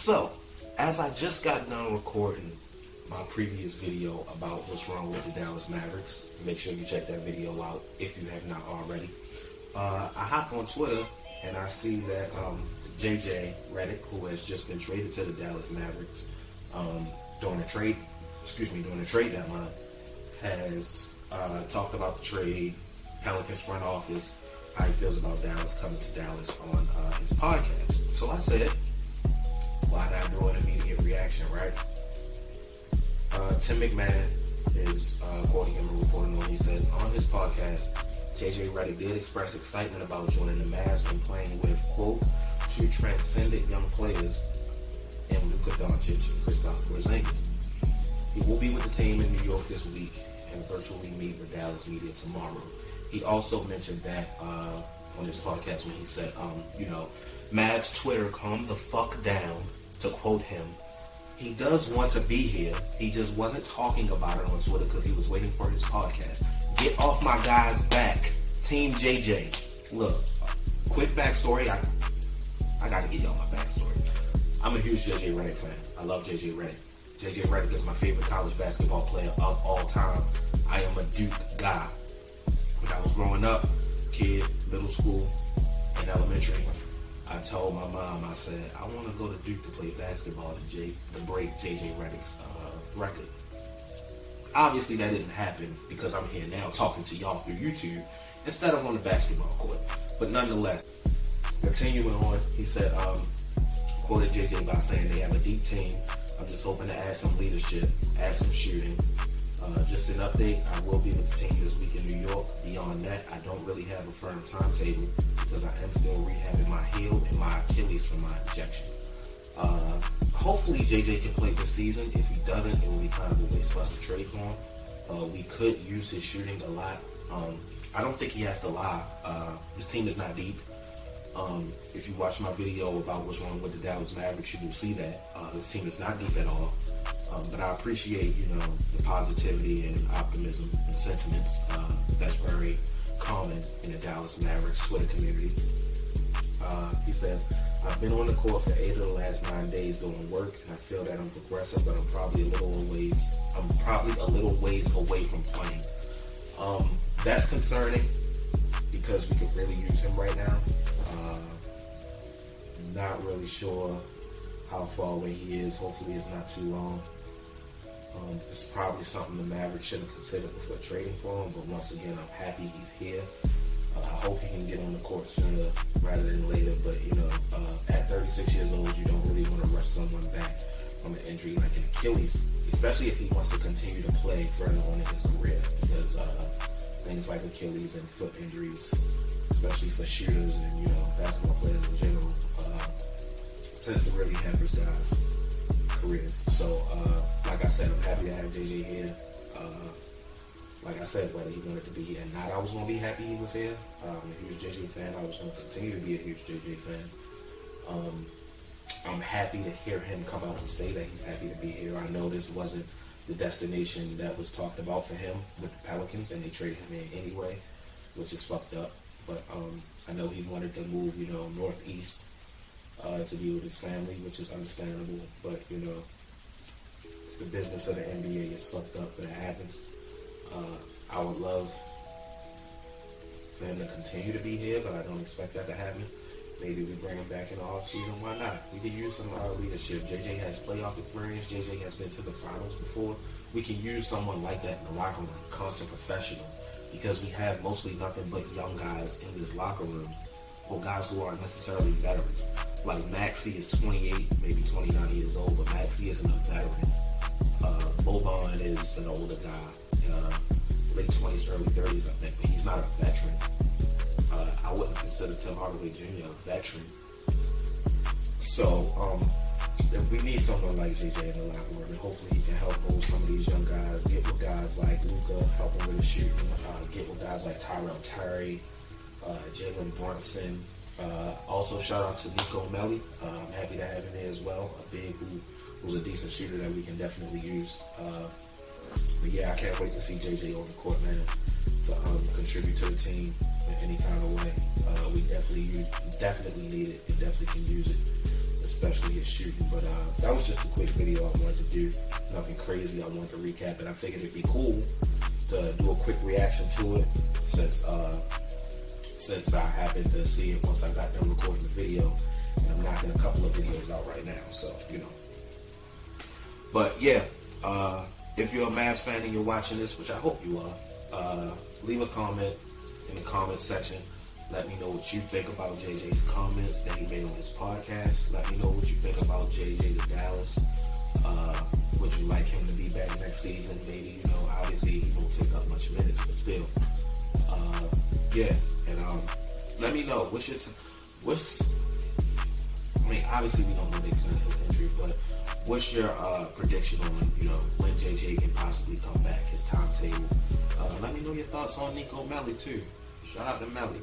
So, as I just got done recording my previous video about what's wrong with the Dallas Mavericks, make sure you check that video out if you have not already. I hop on Twitter and I see that JJ Redick, who has just been traded to the Dallas Mavericks during the trade deadline, has talked about the trade, Pelicans front office, how he feels about Dallas coming to Dallas on his podcast. So I said, why not do an immediate reaction, right? Tim McMahon is quoting him and reporting on. He said on his podcast, JJ Redick did express excitement about joining the Mavs and playing with, quote, two transcendent young players in Luka Doncic and Kristaps Porzingis. He will be with the team in New York this week and virtually meet with Dallas media tomorrow. He also mentioned that on his podcast when he said, Mavs Twitter, calm the fuck down, to quote him. He does want to be here. He just wasn't talking about it on Twitter because he was waiting for his podcast. Get off my guy's back. Team JJ. Look, quick backstory. I got to give y'all my backstory. I'm a huge JJ Redick fan. I love JJ Redick. JJ Redick is my favorite college basketball player of all time. I am a Duke guy. When I was growing up, kid, middle school, and elementary, I told my mom, I said, I want to go to Duke to play basketball to break JJ Redick's record. Obviously, that didn't happen because I'm here now talking to y'all through YouTube instead of on the basketball court. But nonetheless, continuing on, he said, quoted JJ by saying they have a deep team. I'm just hoping to add some leadership, add some shooting. Just an update, I will be with the team this week in New York. Beyond that, I don't really have a firm timetable because I am still rehabbing my heel and my Achilles from my injection. Hopefully JJ can play this season. If he doesn't, it will be kind of a waste for us to trade for him. We could use his shooting a lot. I don't think he has to lie. This team is not deep. If you watch my video about what's wrong with the Dallas Mavericks, you will see that this team is not deep at all. But I appreciate, the positivity and optimism and sentiments that's very common in the Dallas Mavericks Twitter community. He said, I've been on the court for 8 of the last 9 days doing work, and I feel that I'm progressing, but I'm probably a little ways away from playing. That's concerning because we could really use him right now. Not really sure how far away he is. Hopefully it's not too long. It's probably something the Mavericks should have considered before trading for him, but once again, I'm happy he's here. I hope he can get on the court sooner rather than later, but at 36 years old, you don't really want to rush someone back from an injury like an Achilles, especially if he wants to continue to play further on in his career, because things like Achilles and foot injuries, especially for shooters and basketball players in general, tends to really hamper guys' careers. So, like I said, I'm happy to have JJ here. Like I said, whether he wanted to be here or not, I was going to be happy he was here. I'm a huge JJ fan. I was going to continue to be a huge JJ fan. I'm happy to hear him come out and say that he's happy to be here. I know this wasn't the destination that was talked about for him with the Pelicans, and they traded him in anyway, which is fucked up. But I know he wanted to move, northeast to be with his family, which is understandable. But, it's the business of the NBA. It's fucked up, but it happens. I would love for him to continue to be here, but I don't expect that to happen. Maybe we bring him back in the offseason. Why not? We could use some leadership. JJ has playoff experience. JJ has been to the finals before. We can use someone like that in the locker room, constant professional, because we have mostly nothing but young guys in this locker room, or guys who aren't necessarily veterans. Like Maxey is 28, maybe 29 years old, but Maxey isn't a veteran. Boban is an older guy, late 20s, early 30s, I think, but he's not a veteran. I wouldn't consider Tim Hardaway Jr. a veteran. So, if we need someone like JJ in the locker room, and hopefully he can help mold some of these young guys, get with guys like Luka, help him with the shooting, get with guys like Tyrell Terry, Jalen Brunson. Also, shout out to Nico Melli. I'm happy to have him there as well, a big who's a decent shooter that we can definitely use. But yeah, I can't wait to see JJ on the court, man, to contribute to the team in any kind of way. We definitely need it and definitely can use it, especially his shooting. But that was just a quick video I wanted to do. Nothing crazy. I wanted to recap it. I figured it'd be cool to do a quick reaction to it since I happened to see it once I got done recording the video. And I'm knocking a couple of videos out right now, so you know. But yeah, if you're a Mavs fan and you're watching this, which I hope you are, leave a comment in the comment section. Let me know what you think about JJ's comments that he made on his podcast. Let me know what you think about JJ to Dallas. Would you like him to be back next season? Maybe, you know, obviously he won't take up much minutes, but still. Yeah, and let me know. I mean, obviously we don't know the extent of his injury, but what's your prediction on, you know, when JJ can possibly come back, his timetable? Let me know your thoughts on Nico Melli too. Shout out to Melli.